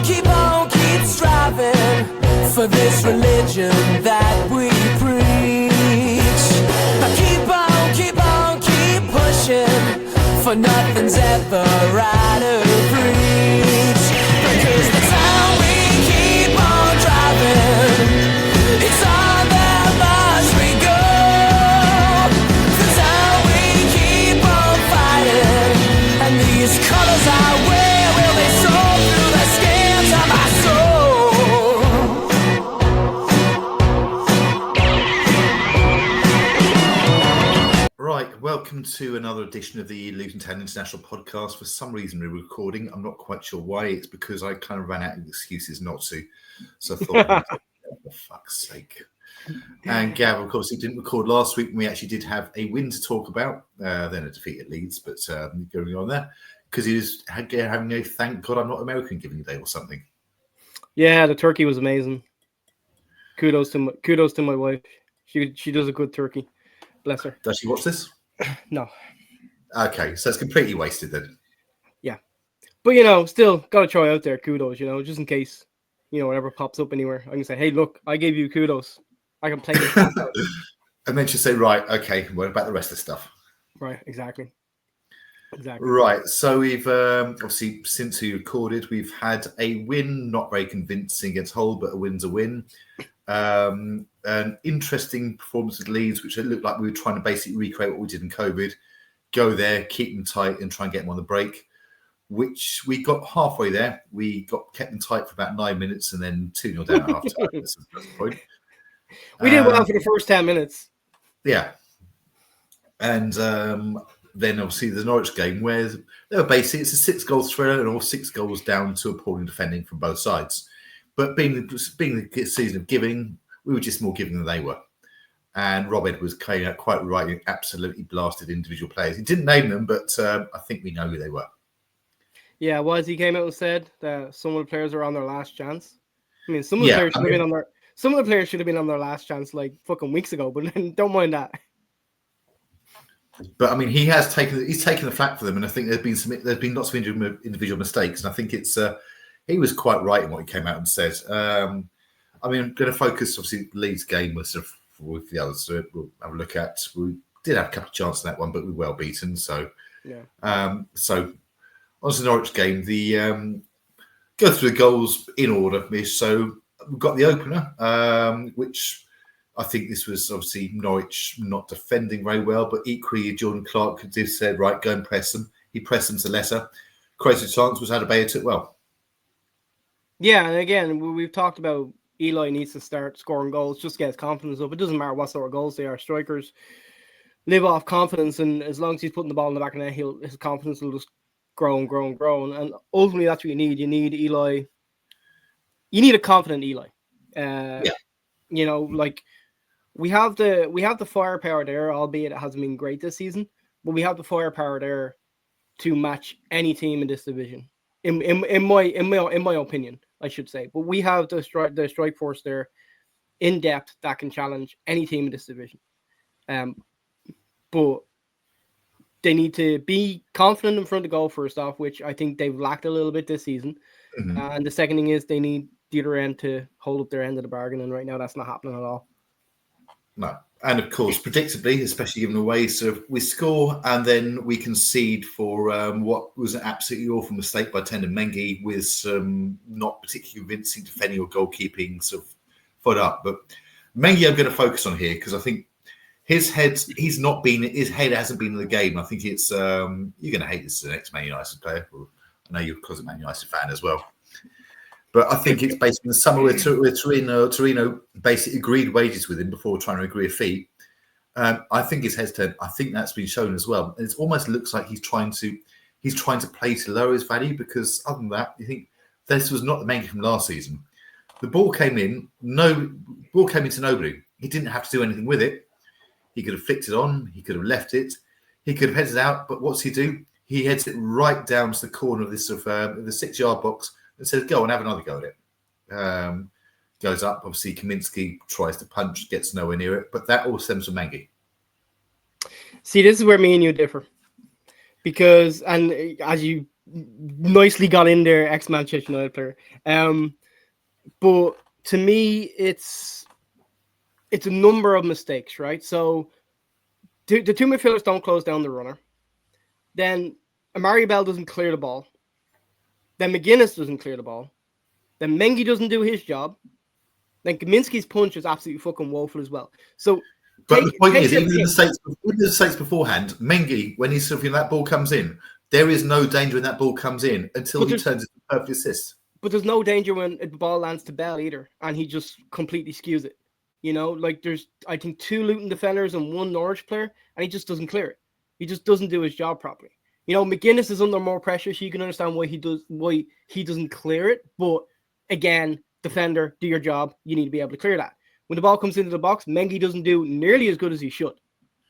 keep striving for this religion that we preach. Keep pushing, for nothing's ever out of reach. Because the time we keep on driving, it's all that much we go. The time we keep on fighting, and these colors I wear will be sold through the skins of my soul. Right, welcome to another edition of the Luton Town International Podcast. For some reason we're recording. I'm not quite sure why. It's because I kind of ran out of excuses not to. So I thought, oh, for fuck's sake. And Gav, of course, he didn't record last week when we actually did have a win to talk about, then a defeat at Leeds, but going on there, because he was having a thank God I'm not American giving day or something. Yeah, the turkey was amazing. Kudos to my wife. She does a good turkey. Bless her. Does she watch this? No. Okay, so it's completely wasted then. Yeah. But, still got to try out there. Kudos, just in case, whatever pops up anywhere. I can say, hey, look, I gave you kudos. I can play this. And then she'll say, right, okay, what about the rest of the stuff? Right, exactly. Right, so we've obviously, since we recorded, we've had a win, not very convincing against Hull, but a win's a win. An interesting performance at Leeds, which it looked like we were trying to basically recreate what we did in COVID, go there, keep them tight and try and get them on the break, which we got halfway there. We kept them tight for about 9 minutes and then 2-0 down at half time. That's the point. We did well for the first 10 minutes. Yeah. And then obviously the Norwich game where they were basically, it's a 6-goal thriller and all 6 goals down to appalling defending from both sides. But being the season of giving, we were just more giving than they were. And Rob Edwards came out quite right and absolutely blasted individual players. He didn't name them, but I think we know who they were. Yeah, he came out and said that some of the players are on their last chance. I mean, some of the players should have been on their last chance like fucking weeks ago, but don't mind that. But I mean, he's taken the flak for them, and I think there's been lots of individual mistakes, and I think it's he was quite right in what he came out and said. I mean, I'm going to focus obviously Leeds game with with the others. So we'll have a look at. We did have a couple of chances in that one, but we were well beaten. So yeah. So on to the Norwich game, the go through the goals in order. So we've got the opener, which I think this was obviously Norwich not defending very well, but equally Jordan Clark just said, right, go and press them. He pressed them to lesser. Created a chance, was Adebayo took well. Yeah, and again, we've talked about Eli needs to start scoring goals, just get his confidence up. It doesn't matter what sort of goals they are. Strikers live off confidence, and as long as he's putting the ball in the back of the net, his confidence will just grow and grow and grow. And ultimately, that's what you need. You need Eli. You need a confident Eli. Like we have the firepower there, albeit it hasn't been great this season, but we have the firepower there to match any team in this division. In my opinion, I should say, but we have the strike force there in depth that can challenge any team in this division. But they need to be confident in front of goal first off, which I think they've lacked a little bit this season. Mm-hmm. And the second thing is they need the other end to hold up their end of the bargain, and right now that's not happening at all. No. And of course, predictably, especially given away, so we score and then we concede for what was an absolutely awful mistake by Tendon Mengi with some not particularly convincing defending or goalkeeping sort of foot up. But Mengi, I'm going to focus on here because I think his head hasn't been in the game. I think it's you're going to hate this as an ex-Man United player. I know you're a Man United fan as well. But I think it's basically in the summer where Torino basically agreed wages with him before trying to agree a fee. I think his head's turned. I think that's been shown as well. And it almost looks like he's trying to play to lower his value because other than that, you think this was not the Mengi from last season. The ball came in, into nobody. He didn't have to do anything with it. He could have flicked it on. He could have left it. He could have headed out. But what's he do? He heads it right down to the corner of this the 6-yard box and says, go and have another go at it. Goes up. Obviously, Kaminsky tries to punch, gets nowhere near it. But that all stems from Mengi. See, this is where me and you differ. Because, and as you nicely got in there, ex-Manchester United player. But to me, it's a number of mistakes, right? So the two midfielders don't close down the runner. Then Amari Bell doesn't clear the ball. Then McGuinness doesn't clear the ball. Then Mengi doesn't do his job. Then Kaminsky's punch is absolutely fucking woeful as well. So, but the point is, even in the States beforehand, Mengi, when he's sort of, that ball comes in, there is no danger when that ball comes in until he turns it to a perfect assist. But there's no danger when the ball lands to Bell either, and he just completely skews it. Like there's, I think, 2 Luton defenders and 1 Norwich player, and he just doesn't clear it. He just doesn't do his job properly. McGuinness is under more pressure, so you can understand why he doesn't clear it. But again, defender, do your job. You need to be able to clear that. When the ball comes into the box, Mengi doesn't do nearly as good as he should.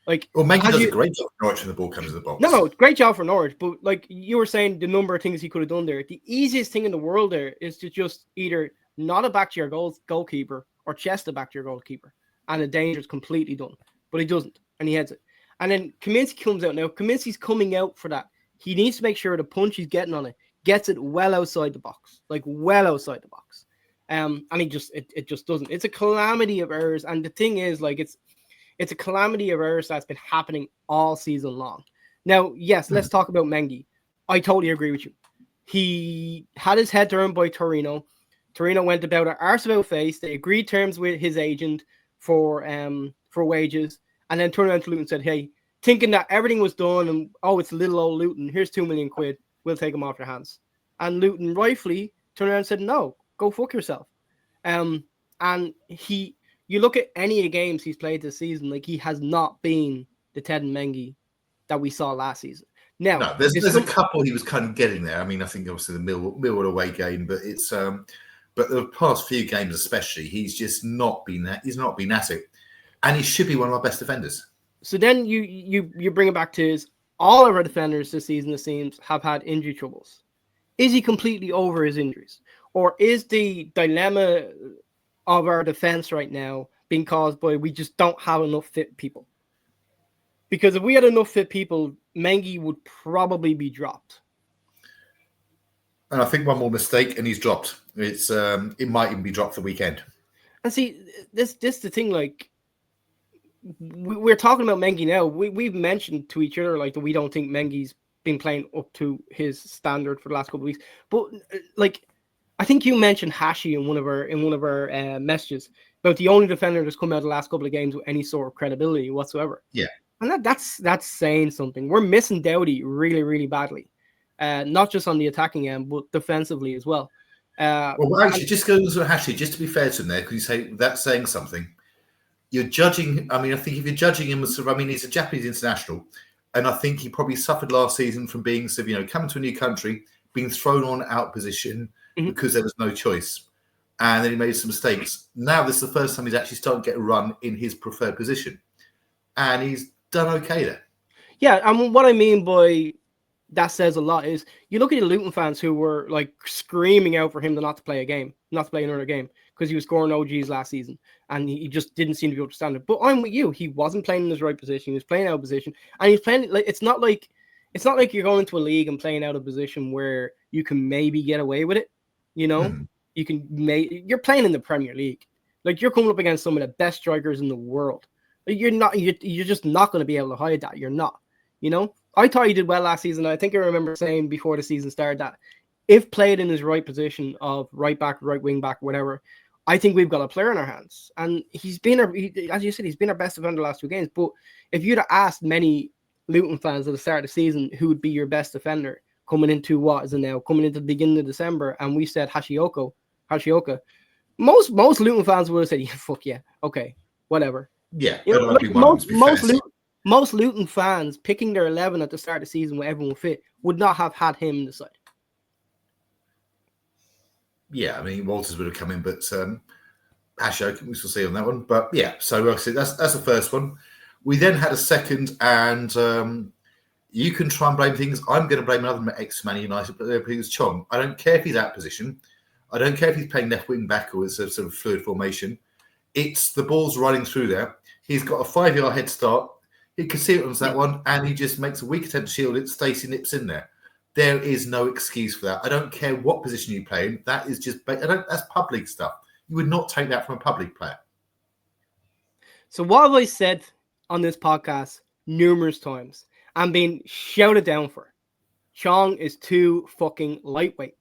Mengi does a great job for Norwich when the ball comes in the box. No, great job for Norwich. But like you were saying, the number of things he could have done there. The easiest thing in the world there is to just either not a back to your goalkeeper or chest it back to your goalkeeper, and the danger is completely done. But he doesn't, and he heads it. And then Kaminsky comes out now. Kaminsky's coming out for that. He needs to make sure the punch he's getting on it gets it well outside the box, and he just it just doesn't. It's a calamity of errors, and the thing is, like, it's a calamity of errors that's been happening all season long. Now, yes, let's talk about Mengi. I totally agree with you. He had his head turned by Torino. Torino went about it arse about face. They agreed terms with his agent for wages, and then turned around to Luton and said, "Hey, thinking that everything was done, and it's little old Luton. Here's £2 million. We'll take him off your hands." And Luton rightfully turned around and said, "No, go fuck yourself." And you look at any of the games he's played this season, like, he has not been the Ted and Mengi that we saw last season. Now, no, there's a couple he was kind of getting there. I mean, I think obviously the Millwall away game, but it's but the past few games especially, he's just not been that. He's not been at it, and he should be one of our best defenders. So then you bring it back to all of our defenders this season, it seems, have had injury troubles. Is he completely over his injuries, or is the dilemma of our defense right now being caused by we just don't have enough fit people? Because if we had enough fit people, Mengi would probably be dropped. And I think one more mistake and he's dropped. It might even be dropped the weekend. And see, this the thing, like, we're talking about Mengi now. We've mentioned to each other, like, that we don't think Mengi's been playing up to his standard for the last couple of weeks. But like, I think you mentioned Hashi in one of our messages about the only defender that's come out the last couple of games with any sort of credibility whatsoever. Yeah, and that's saying something. We're missing Doughty really, really badly, not just on the attacking end, but defensively as well. Well, actually, just going to Hashi, just to be fair to him there, because you say that's saying something. You're judging. I mean, I think if you're judging him as he's a Japanese international, and I think he probably suffered last season from being coming to a new country, being thrown on out position because there was no choice, and then he made some mistakes. Now this is the first time he's actually starting to get a run in his preferred position, and he's done okay there. Yeah, and what I mean by that says a lot is you look at the Luton fans who were like screaming out for him not to play another game because he was scoring OGs last season and he just didn't seem to be able to stand it. But I'm with you. He wasn't playing in his right position. He was playing out of position, and he's playing like it's not like you're going into a league and playing out of position where you can maybe get away with it. You're playing in the Premier League. Like, you're coming up against some of the best strikers in the world. You're just not going to be able to hide that. You're not. I thought he did well last season. I think I remember saying before the season started that if played in his right position of right back, right wing back, whatever, I think we've got a player in our hands. And he's been, as you said, he's been our best defender the last 2 games. But if you'd have asked many Luton fans at the start of the season who would be your best defender coming into the beginning of December, and we said Hashioka, most Luton fans would have said, yeah, fuck yeah, okay, whatever. Yeah, most Luton fans picking their 11 at the start of the season when everyone fit would not have had him in the side. Yeah, I mean, Walters would have come in, but Hashioka, we shall see on that one. But yeah, so that's the first one. We then had a second, and you can try and blame things. I'm going to blame another ex-Man United, but it's Chong. I don't care if he's out of position. I don't care if he's playing left wing back or it's a sort of fluid formation. It's the ball's running through there. He's got a 5-yard head start. He can see it on that one, and he just makes a weak attempt to shield it. Stacey nips in there. There is no excuse for that. I don't care what position you play in. That is just that's public stuff. You would not take that from a public player. So what have I said on this podcast numerous times? I'm being shouted down for. Chong is too fucking lightweight.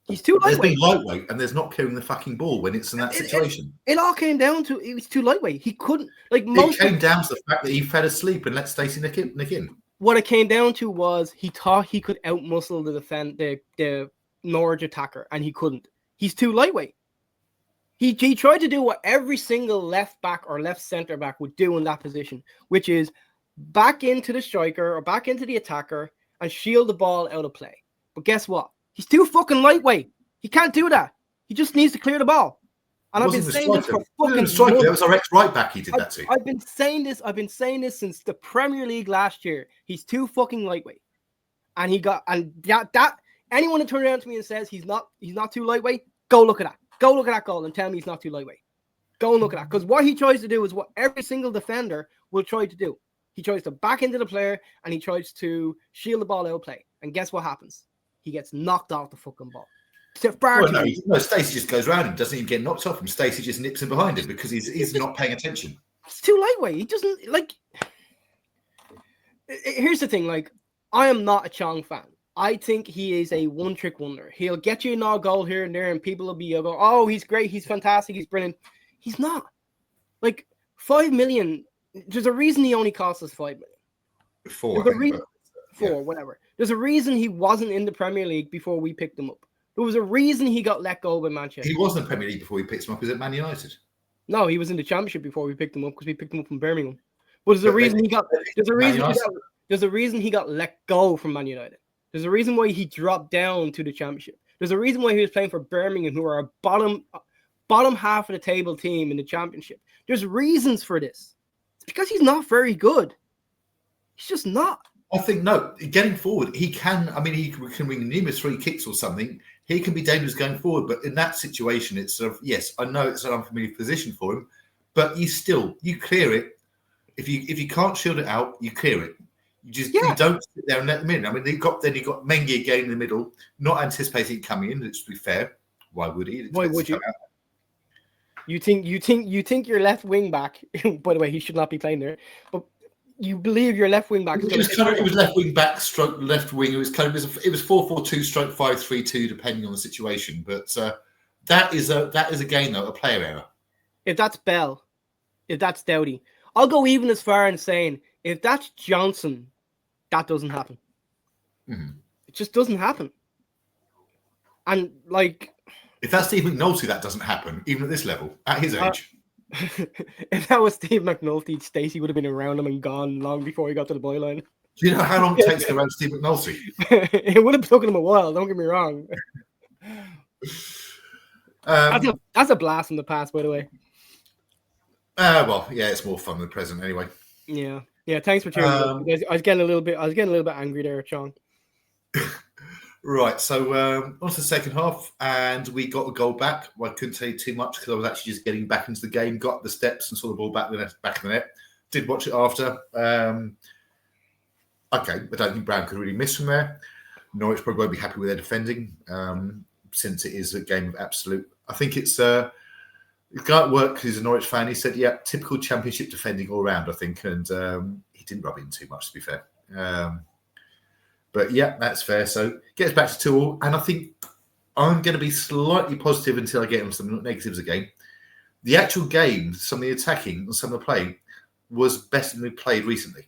He's too lightweight. There's been lightweight, and there's not clearing the fucking ball when it's in that situation. It all came down to he was too lightweight. He couldn't It came down to the fact that he fell asleep and let Stacey nick in. What it came down to was he thought he could outmuscle the Norwich attacker, and he couldn't. He's too lightweight. He tried to do what every single left back or left centre back would do in that position, which is back into the striker or back into the attacker and shield the ball out of play. But guess what? He's too fucking lightweight. He can't do that. He just needs to clear the ball. And I've been saying this for fucking months. That was our ex-right back. He did that too. I've been saying this since the Premier League last year. He's too fucking lightweight. And that anyone that turns around to me and says he's not too lightweight, go look at that. Go look at that goal and tell me he's not too lightweight. Go and look at that. Because what he tries to do is what every single defender will try to do. He tries to back into the player and he tries to shield the ball out of play. And guess what happens? He gets knocked off the fucking ball. No, Stacey just goes around him, doesn't even get knocked off him. Stacey just nips him behind him because he's not paying attention. It's too lightweight. He doesn't like. Here's the thing: I am not a Chong fan. I think he is a one-trick wonder. He'll get you an odd goal here and there, and people will be go, "Oh, he's great. He's fantastic. He's brilliant." He's not. 5 million. There's a reason he only cost us 5 million. Whatever. There's a reason he wasn't in the Premier League before we picked him up. There was a reason he got let go by Manchester. He wasn't in the Premier League before we picked him up. He was at Man United. No, he was in the Championship before we picked him up because we picked him up from Birmingham. But there's a reason he got let go from Man United. There's a reason why he dropped down to the Championship. There's a reason why he was playing for Birmingham, who are a bottom half of the table team in the Championship. There's reasons for this. It's because he's not very good. He's just not. I think, no, getting forward, he can. I mean, he can win numerous free kicks or something. He can be dangerous going forward. But in that situation, it's sort of, yes, I know it's an unfamiliar position for him, but you clear it. If you can't shield it out, you clear it. You don't sit there and let them in. I mean, you got Mengi again in the middle, not anticipating coming in. Let's be fair. Why would he? Why would you? You think your left wing back? By the way, he should not be playing there. But you believe your left wing back? It was left wing back stroke left wing. It was 4-4-2 stroke 5-3-2 depending on the situation. But that is a game though, a player error. If that's Bell, if that's Doughty, I'll go even as far in saying if that's Johnson, that doesn't happen. Mm-hmm. It just doesn't happen. And if that's Steve McNulty, that doesn't happen even at this level at his age. If that was Steve McNulty, Stacey would have been around him and gone long before he got to the byline. Do you know how long it takes to go around Steve McNulty? It would have taken him a while, don't get me wrong. That's a blast from the past, by the way. Well, yeah, it's more fun than the present anyway. Yeah. Thanks for tuning in. I was getting a little bit angry there, Sean. Right, so on to the second half, and we got a goal back. Well, I couldn't tell you too much because I was actually just getting back into the game, got the steps and saw the ball back in the net. Did watch it after. Okay, I don't think Brown could really miss from there. Norwich probably won't be happy with their defending since it is a game of absolute. I think it's the guy at work who's a Norwich fan. He said, "Yeah, typical Championship defending all round." I think, and he didn't rub in too much, to be fair. But yeah, that's fair. So gets back to 2-2, and I think I'm going to be slightly positive until I get on some negatives again. The actual game, some of the attacking and some of the playing, was better than we played recently.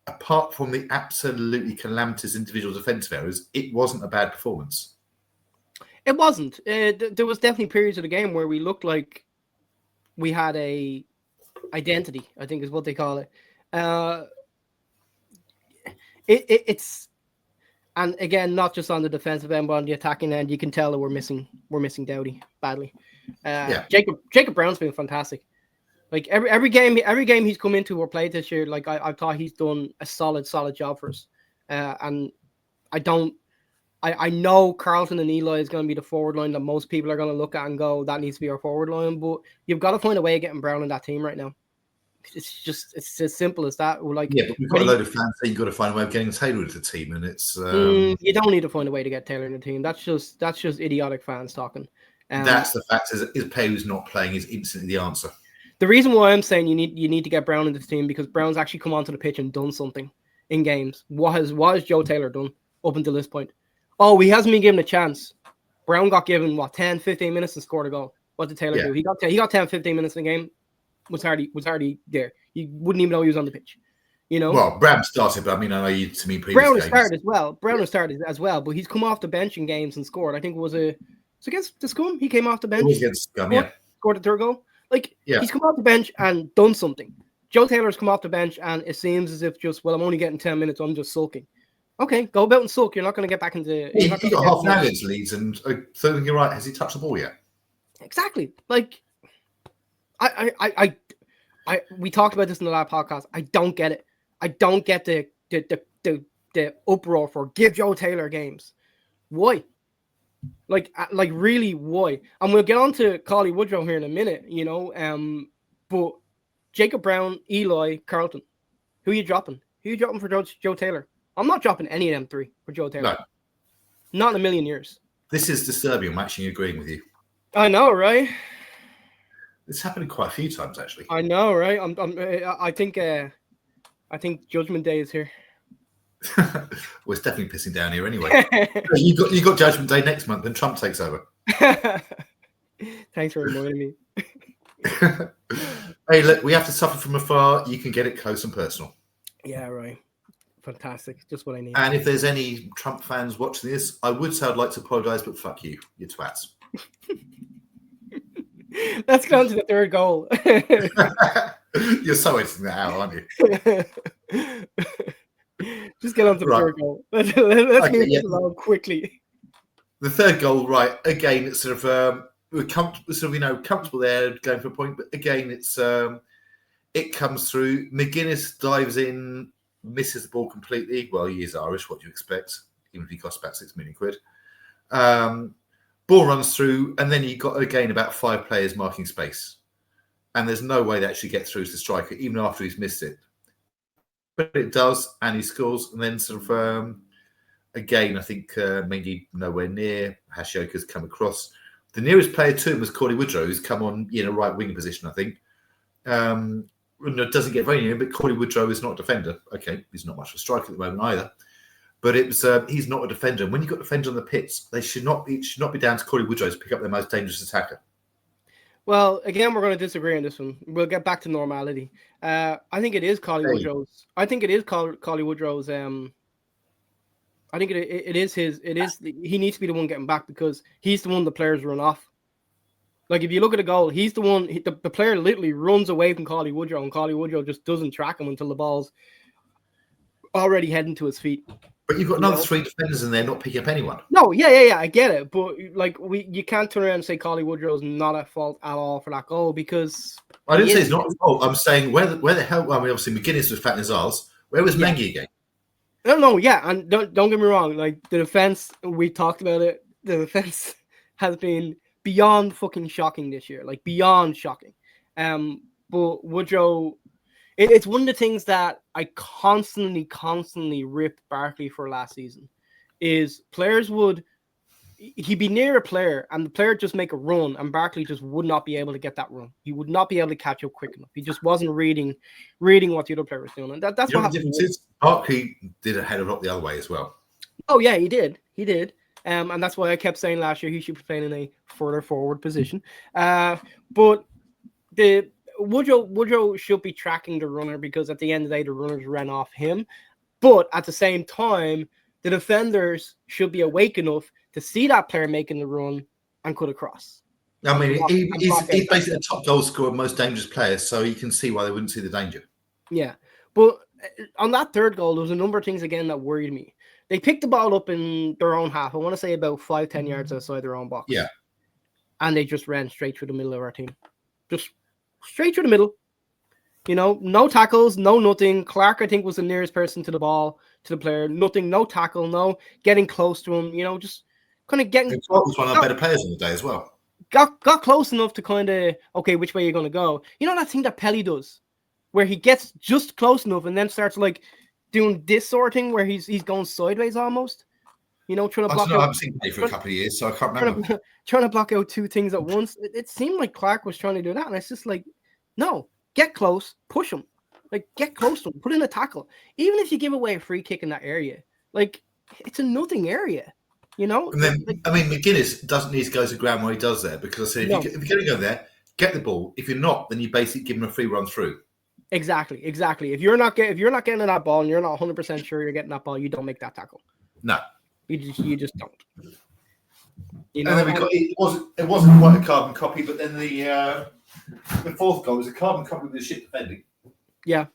Apart from the absolutely calamitous individual defensive errors, it wasn't a bad performance. It wasn't. There was definitely periods of the game where we looked like we had a identity, I think is what they call it. It's, and again, not just on the defensive end, but on the attacking end, you can tell that we're missing Doughty badly. Jacob Brown's been fantastic. Every game he's come into or played this year, I thought he's done a solid job for us. And I know Carlton and Eli is going to be the forward line that most people are going to look at and go, that needs to be our forward line. But you've got to find a way of getting Brown in that team right now. it's as simple as that. Or like, Yeah, but we've got a load of fans saying you've got to find a way of getting Taylor into the team, and it's you don't need to find a way to get Taylor in the team. That's just idiotic fans talking. That's the fact. Is a player who's not playing is instantly the answer. The reason why I'm saying you need to get Brown into the team because Brown's actually come onto the pitch and done something in games. What has Joe Taylor done up until this point? Oh, he hasn't been given a chance. Brown got given 10, 15 minutes and scored a goal. What did Taylor do? He got 10, 15 minutes in the game. Was hardly there. You wouldn't even know he was on the pitch. Well, Brown started, but I know you to me previous Brown games. started as well. But he's come off the bench in games and scored. I think it was against the Scum. He came off the bench. It was against Scum, scored the third goal. He's come off the bench and done something. Joe Taylor's come off the bench and it seems as if I'm only getting 10 minutes. I'm just sulking. Okay, go about and sulk. You're not going to get back into. He got half an hour against Leeds, and third, you're right. Has he touched the ball yet? Exactly. We talked about this in the last podcast. I don't get it. I don't get the uproar for give Joe Taylor games. Why? Really, why? And we'll get on to Collie Woodrow here in a minute, but Jacob Brown, Eli, Carlton, who are you dropping? Who are you dropping for Joe Taylor? I'm not dropping any of them three for Joe Taylor. No. Not in a million years. This is disturbing. I'm actually agreeing with you. I know, right? It's happened quite a few times, actually. I know, right? I think Judgment Day is here. Well, it's definitely pissing down here anyway. you got Judgment Day next month, and Trump takes over. Thanks for reminding me. Hey, look, we have to suffer from afar. You can get it close and personal. Yeah, right. Fantastic. Just what I need. And if there's any Trump fans watching this, I would say I'd like to apologise, but fuck you twats. Let's get on to the third goal. You're so editing that out, aren't you? Just get on to the third goal. Let's move this along quickly. The third goal, right? Again, it's sort of we're comfortable there, going for a point, but again, it's it comes through. McGuinness dives in, misses the ball completely. Well, he is Irish. What do you expect? Even if he costs about £6 million. Ball runs through, and then you got again about 5 players marking space, and there's no way they actually get through to the striker, even after he's missed it. But it does, and he scores, and then sort of again, I think Mengi nowhere near. Hashioka's come across. The nearest player to him was Corey Woodrow, who's come on right wing position, I think. Doesn't get very near, but Corey Woodrow is not a defender. Okay, he's not much of a striker at the moment either. But it was he's not a defender. And when you've got defenders on the pitch, it should not be down to Corey Woodrow to pick up their most dangerous attacker. Well, again, we're going to disagree on this one. We'll get back to normality. I think it is Collie Woodrow's. I think it is Collie Woodrow's. I think it is his. He needs to be the one getting back because he's the one the players run off. Like if you look at the goal, he's the one. The player literally runs away from Collie Woodrow, and Collie Woodrow just doesn't track him until the ball's already heading to his feet. But you've got another 3 defenders in there not picking up anyone. No, yeah, I get it. But you can't turn around and say Collie Woodrow's not at fault at all for that goal because I didn't say it's not at fault. I'm saying where the hell? Obviously McGuinness was fat in his arse. Where was Mengi again? No, yeah, and don't get me wrong. Like the defense, we talked about it. The defense has been beyond fucking shocking this year, like beyond shocking. But Woodrow. It's one of the things that I constantly ripped Barkley for last season is he'd be near a player and the player just make a run and Barkley just would not be able to get that run. He would not be able to catch up quick enough. He just wasn't reading what the other player was doing. And that's what happened. Barkley did a hell of a lot the other way as well. Oh yeah, he did. And that's why I kept saying last year he should be playing in a further forward position. But Woodrow should be tracking the runner because at the end of the day, the runners ran off him. But at the same time, the defenders should be awake enough to see that player making the run and cut across. I mean, he's basically the top goal scorer, most dangerous player, so you can see why they wouldn't see the danger. Yeah. But on that third goal, there was a number of things, again, that worried me. They picked the ball up in their own half. I want to say about 5-10 yards outside their own box. Yeah. And they just ran straight through the middle of our team. Just straight through the middle. No tackles, no nothing. Clark, I think, was the nearest person to the ball, to the player. Nothing, no tackle, no getting close to him. Just kind of getting. Clark was one of our better players on the day as well. Got close enough to kind of, okay, which way are you going to go? That thing that Pelly does? where he gets just close enough and then starts like doing this sort of thing where he's going sideways almost. You know, trying to block I out. haven't seen play for a couple of years, so I can't remember. Trying to block out two things at once. It seemed like Clark was trying to do that, and it's just like, no, get close, push him, like get close to him, put in a tackle. Even if you give away a free kick in that area, like it's a nothing area, you know. And then, I mean, McGuinness doesn't need to go to the ground when he does there, because I said if you're going to go there, get the ball. If you're not, then you basically give him a free run through. Exactly. If you're not getting that ball and you're not 100% sure you're getting that ball, you don't make that tackle. No. You just don't. You know, and then it wasn't quite a carbon copy, but then the fourth goal was a carbon copy with the shit defending. Yeah,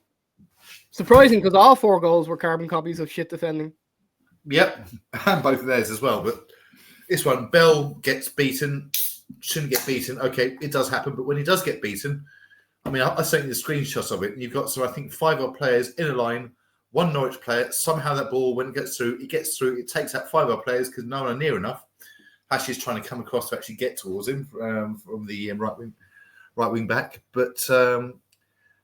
surprising because all 4 goals were carbon copies of shit defending. Yep, and both of theirs as well. But this one, Bell gets beaten, shouldn't get beaten. Okay, it does happen, but when he does get beaten, I mean, I sent you the screenshots of it, and you've got I think 5 odd players in a line. 1 Norwich player, somehow that ball, when it gets through, it takes out 5 other players because no one are near enough. Ashley's trying to come across to actually get towards him from the right wing back. But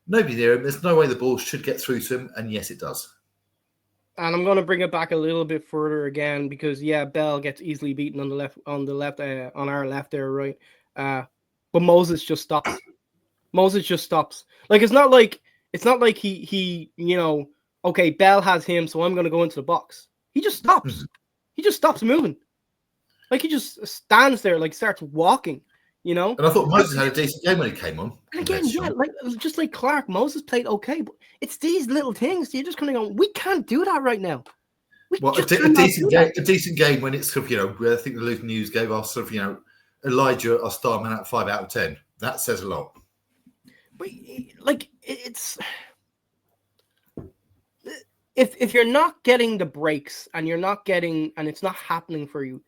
nobody near him. There's no way the ball should get through to him, and yes, it does. And I'm going to bring it back a little bit further again because, yeah, Bell gets easily beaten on our left there, right? But Moses just stops. Like, it's not like he you know, okay, Bell has him, so I'm going to go into the box. He just stops. Mm-hmm. He just stops moving. Like, he just stands there, like, starts walking, you know? And I thought Moses had a decent game when he came on. And again, yeah, just like Clark, Moses played okay, but it's these little things. You're just kind of going, we can't do that right now. A decent game when it's, you know, I think the Luton News gave us, sort of, you know, Elijah, our star man, at 5 out of 10. That says a lot. But, like, it's... If you're not getting the breaks and it's not happening for you,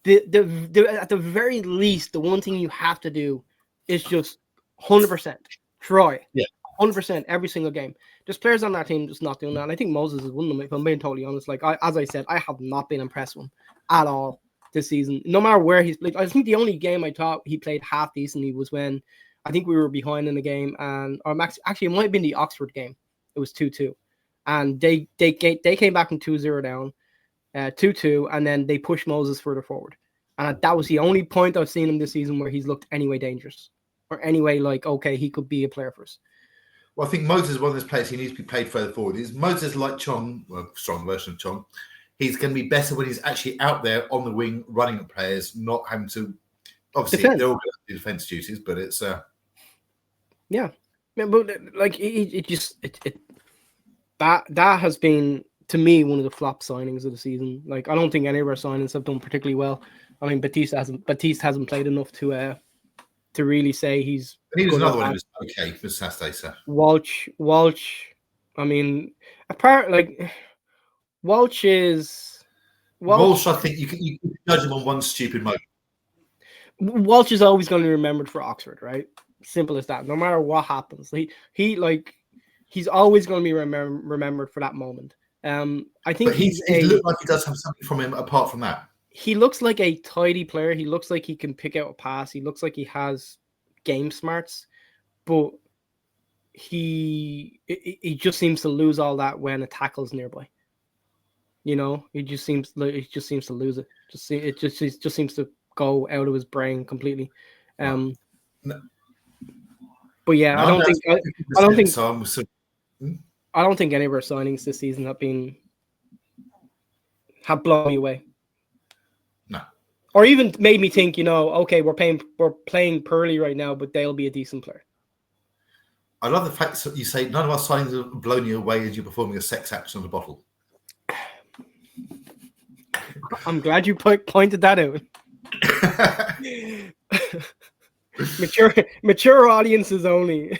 at the very least, the one thing you have to do is just 100% try. Yeah, 100% every single game. There's players on that team just not doing that. And I think Moses is one of them. If I'm being totally honest, like as I said, I have not been impressed with him at all this season. No matter where he's played, I think the only game I thought he played half decently was when I think we were behind in the game, actually it might have been the Oxford game. It was 2-2. And they came back from 2-0 down, 2-2, and then they pushed Moses further forward. And that was the only point I've seen him this season where he's looked anyway dangerous. Or anyway, like, okay, he could be a player for us. Well, I think Moses is one of those players he needs to be paid further forward. Moses, like Chong, well, strong version of Chong, he's going to be better when he's actually out there on the wing running at players, not having to... Obviously, they're all going to do defence duties, but it's... Yeah, but like, that has been, to me, one of the flop signings of the season. Like, I don't think any of our signings have done particularly well. I mean, Batiste hasn't played enough to really say he's. And he was another one who was okay for Saturday, sir. Walsh. I mean, Walsh is. Walsh, I think you can judge him on one stupid moment. Walsh is always going to be remembered for Oxford, right? Simple as that. No matter what happens, he's always going to be remembered for that moment. I think he looks like he does have something from him apart from that. He looks like a tidy player. He looks like he can pick out a pass. He looks like he has game smarts, but he just seems to lose all that when a tackle's nearby. You know, he just seems to lose it. It just seems to go out of his brain completely. No. But yeah, I don't think any of our signings this season have blown me away. No. Or even made me think, you know, okay, we're playing poorly right now, but they'll be a decent player. I love the fact that you say none of our signings have blown you away as you're performing a sex act on the bottle. I'm glad you pointed that out. mature audiences only.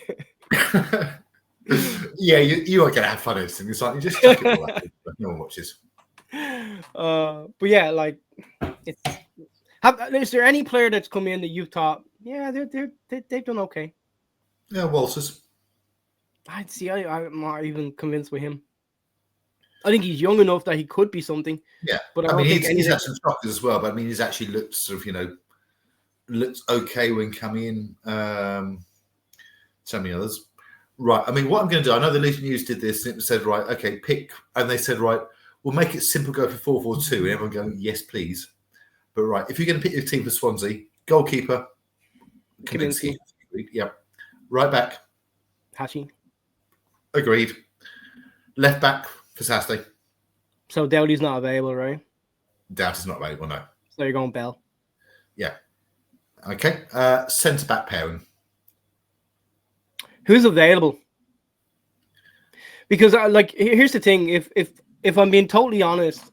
Yeah, you are gonna have fun at things. Like, you just chuck it all out. No one watches. But yeah, like, is there any player that's come in that you thought, yeah, they've done okay? Yeah, Walters. I'm not even convinced with him. I think he's young enough that he could be something. Yeah, but I mean, he's had some shockers as well. But I mean, he's actually looked sort of, you know, looked okay when coming in. So many others. Right. I mean, what I'm going to do, I know the Leeds News did this, and it said, right, okay, pick, and they said, right, we'll make it simple, go for 4-4-2, and everyone going, yes, please. But right, if you're going to pick your team for Swansea, goalkeeper, Kaminsky. Yep. Right back, Hashi. agreed. Left back for Saturday. So Dowdy's not available, right? Doubt is not available, no. So you're going Bell. Yeah. Okay. Centre back pairing. Who's available? Because here's the thing: if I'm being totally honest,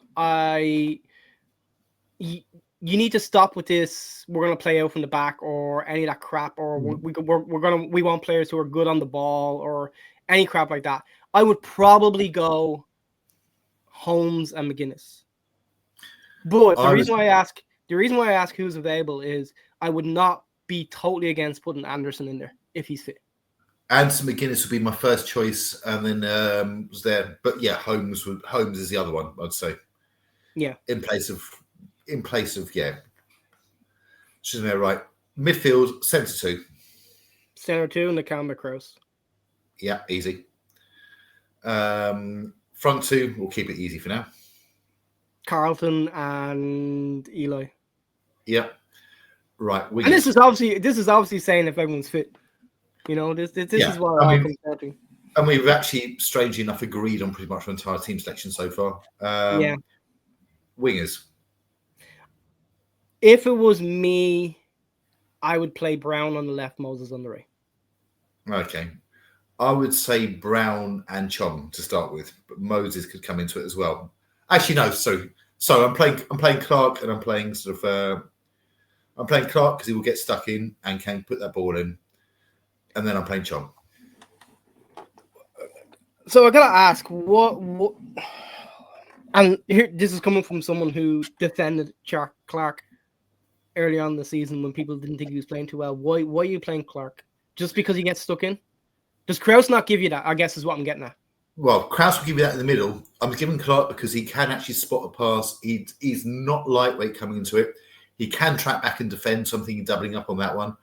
you need to stop with this. We're gonna play out from the back or any of that crap, or we want players who are good on the ball or any crap like that. I would probably go Holmes and McGuinness. But the reason why I ask who's available is I would not be totally against putting Anderson in there if he's fit. Anderson McGuinness would be my first choice, and then was there. But yeah, Holmes is the other one, I'd say. Yeah. In place of yeah. She's there, right. Midfield, centre 2. Centre 2 and the Nakamba Kroos. Yeah, easy. Front 2, we'll keep it easy for now. Carlton and Eli. Yeah. Right. And this is obviously saying if everyone's fit. You know, this is what I comes down to. And we've actually, strangely enough, agreed on pretty much our entire team selection so far. Yeah. Wingers. If it was me, I would play Brown on the left, Moses on the right. Okay. I would say Brown and Chong to start with, but Moses could come into it as well. Actually, no. So I'm playing Clark, and I'm playing Clark because he will get stuck in and can put that ball in, and then I'm playing Chong. So I gotta ask, what? And here, this is coming from someone who defended Clark early on in the season when people didn't think he was playing too well. Why are you playing Clark? Just because he gets stuck in? Does Krause not give you that? I guess is what I'm getting at. Well, Krause will give you that in the middle. I'm giving Clark because he can actually spot a pass. He's not lightweight coming into it. He can track back and defend, so I'm thinking doubling up on that one.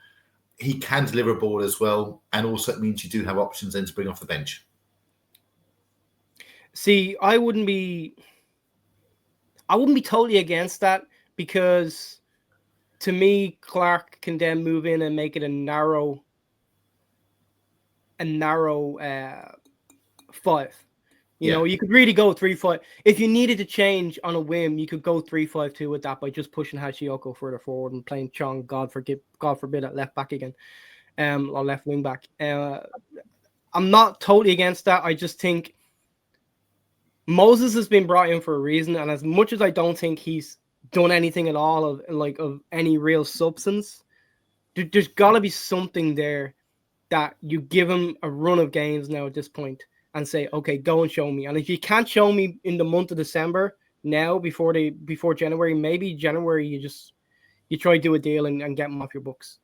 He can deliver a ball as well, and also it means you do have options then to bring off the bench. See, I wouldn't be totally against that because to me, Clark can then move in and make it a narrow 5. You know, you could really go 3-5. If you needed to change on a whim, you could go 3-5-2 with that by just pushing Hachiyoko further forward and playing Chong, God forbid, at left back again, or left wing back. I'm not totally against that. I just think Moses has been brought in for a reason, and as much as I don't think he's done anything at all of any real substance, there's got to be something there that you give him a run of games now at this point and say, okay, go and show me. And if you can't show me in the month of December now before January, maybe January you try to do a deal and get him off your books.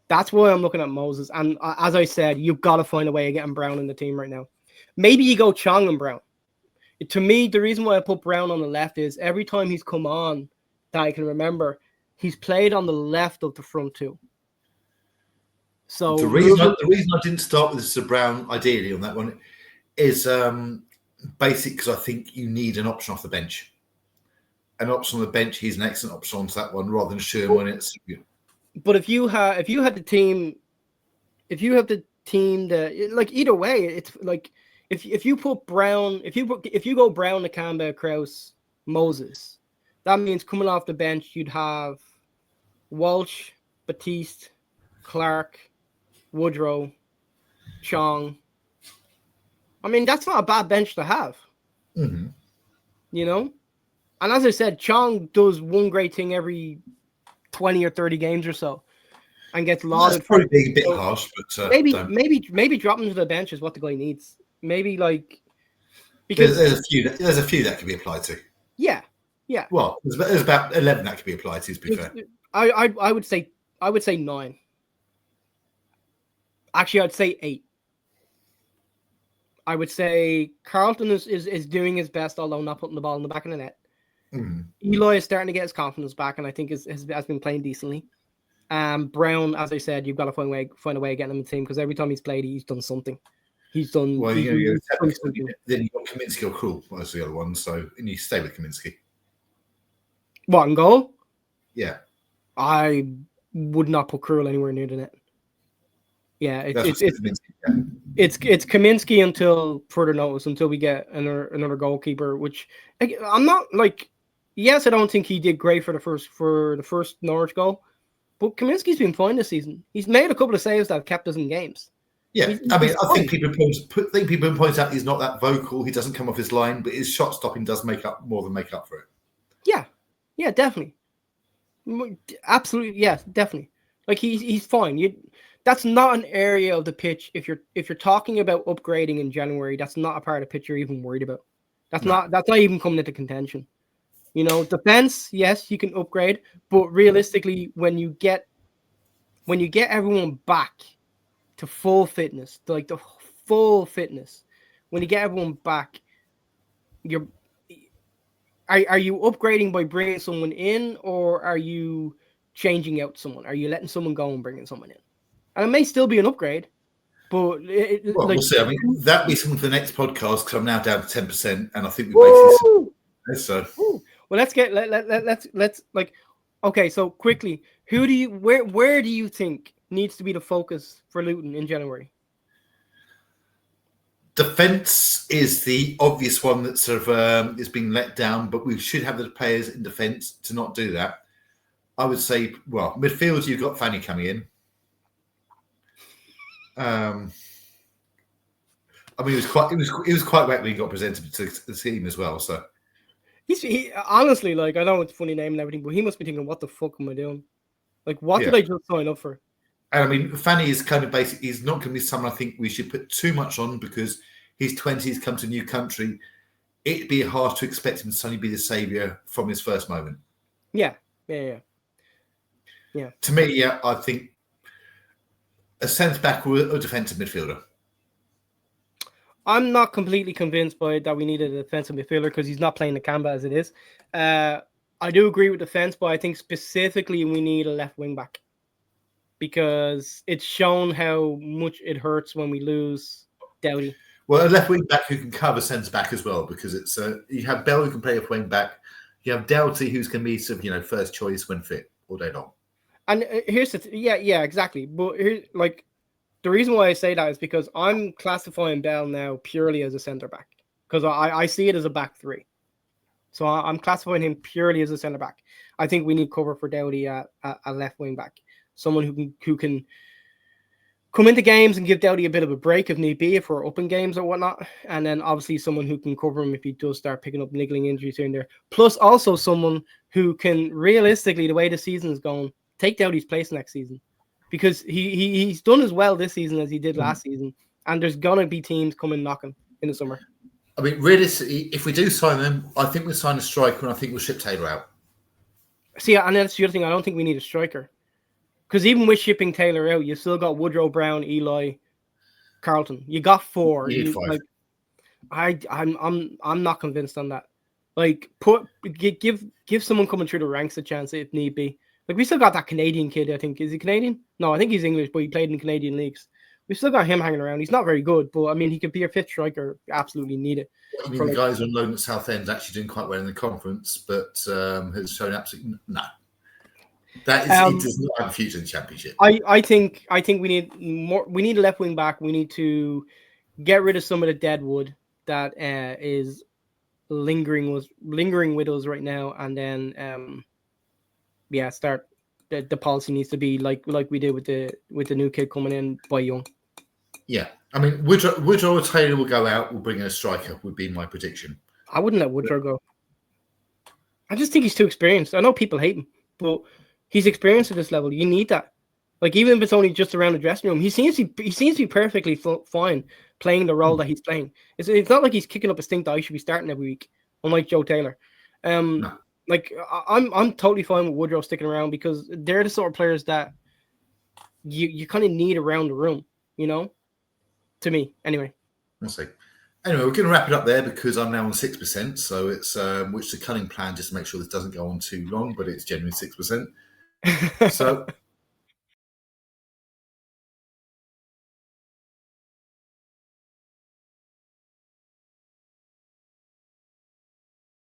That's why I'm looking at Moses. And as I said, you've got to find a way of getting Brown in the team right now. Maybe you go Chong and Brown. To me, the reason why I put Brown on the left is every time he's come on that I can remember, he's played on the left of the front 2. So the reason I didn't start with Sir Brown ideally on that one is basic because I think you need an option off the bench. An option on the bench, he's an excellent option onto that one rather than Sherman. But if you have the team that like either way, it's like if you put Brown, if you go Brown, Nakamba, Krause, Moses, that means coming off the bench you'd have Walsh, Batiste, Clark, Woodrow, Chong. I mean, that's not a bad bench to have. Mm-hmm. You know? And as I said, Chong does one great thing every 20 or 30 games or so and gets lauded. That's probably being a bit harsh, but maybe dropping him to the bench is what the guy needs. Maybe because there's a few that could be applied to. Yeah. Well, there's about 11 that could be applied to be fair. I would say 9. Actually, I'd say 8. I would say Carlton is doing his best, although not putting the ball in the back of the net. Mm-hmm. Eli is starting to get his confidence back, and I think has been playing decently. Brown, as I said, you've got to find a way of getting him in the team because every time he's played, he's done something. He's done. Well, he's you done know, something. then you got Kaminsky or Krul as the other one, so and you stay with Kaminsky. What, in goal? Yeah, I would not put Krul anywhere near the net. Yeah, that's what Kaminsky. Yeah. it's Kaminsky until further notice, until we get another goalkeeper. Which I'm not like. Yes, I don't think he did great for the first Norwich goal, but Kaminsky's been fine this season. He's made a couple of saves that have kept us in games. Yeah, He's I mean, I fine. think people point out he's not that vocal. He doesn't come off his line, but his shot stopping does make up for it. Yeah, definitely. Absolutely, yeah, definitely. Like he's fine. That's not an area of the pitch. If you're talking about upgrading in January, that's not a part of the pitch you're even worried about. That's not even coming into contention. You know, defense, yes, you can upgrade, but realistically, when you get everyone back to full fitness, to like the full fitness, when you get everyone back, are you upgrading by bringing someone in, or are you changing out someone? Are you letting someone go and bringing someone in? And it may still be an upgrade, but Well, we'll see. I mean, that'll be something for the next podcast because I'm now down to 10%, and I think we woo! basically so. Woo! Well, let's like, okay. So quickly, where do you think needs to be the focus for Luton in January? Defence is the obvious one that sort of is being let down, but we should have the players in defence to not do that. I would say, well, midfield, you've got Fanny coming in. I mean, it was quite wet when he got presented to the team as well. So He honestly, like, I know it's a funny name and everything, but he must be thinking, "What the fuck am I doing? Like, what did I just sign up for?" And I mean, Fanny is kind of basic. He's not going to be someone I think we should put too much on because he's 20, he's come to a new country. It'd be hard to expect him to suddenly be the saviour from his first moment. Yeah. To me, yeah, I think a centre back or a defensive midfielder. I'm not completely convinced by that we need a defensive midfielder because he's not playing the Canva as it is. I do agree with defense, but I think specifically we need a left wing back because it's shown how much it hurts when we lose Doughty. Well, a left wing back who can cover centre back as well, because it's you have Bell who can play left wing back, you have Doughty who's going to be sort of first choice when fit all day long. And here's the yeah, exactly. But here's like the reason why I say that is because I'm classifying Bell now purely as a centre back because I see it as a back three. So I'm classifying him purely as a centre back. I think we need cover for Doughty at left wing back, someone who can come into games and give Doughty a bit of a break if need be, if we're up in games or whatnot. And then obviously someone who can cover him if he does start picking up niggling injuries here and there. Plus also someone who can realistically, the way the season is going, take Doughty's place next season. Because he's done as well this season as he did last season. And there's going to be teams coming knocking in the summer. I mean, realistically, if we do sign them, I think we'll sign a striker and I think we'll ship Taylor out. See, and that's the other thing. I don't think we need a striker. Because even with shipping Taylor out, you still got Woodrow, Brown, Eli, Carlton. You got four. You need five. Like, I'm not convinced on that. Like, give someone coming through the ranks a chance if need be. Like, we still got that Canadian kid, I think. Is he Canadian? No, I think he's English, but he played in Canadian leagues. We still got him hanging around. He's not very good, but I mean, he could be a fifth striker. Absolutely need it. I mean, the guys on loan at Southend actually doing quite well in the conference, but has shown absolutely no. That is, it does not have a future in the Championship. I think we need more. We need a left wing back. We need to get rid of some of the dead wood that is lingering with us right now, and then start. The policy needs to be like we did with the new kid coming in by Young. Yeah, I mean, Woodrow or Taylor will go out. We'll bring in a striker. Would be my prediction. I wouldn't let Woodrow go. I just think he's too experienced. I know people hate him, but he's experienced at this level. You need that. Like, even if it's only just around the dressing room, he seems to be perfectly fine playing the role that he's playing. It's not like he's kicking up a stink that I should be starting every week, unlike Joe Taylor. No. Like, I'm totally fine with Woodrow sticking around because they're the sort of players that you kind of need around the room, to me, anyway. We'll see. Anyway, we're going to wrap it up there because I'm now on 6%. So it's which is a cunning plan just to make sure this doesn't go on too long, but it's generally 6%. So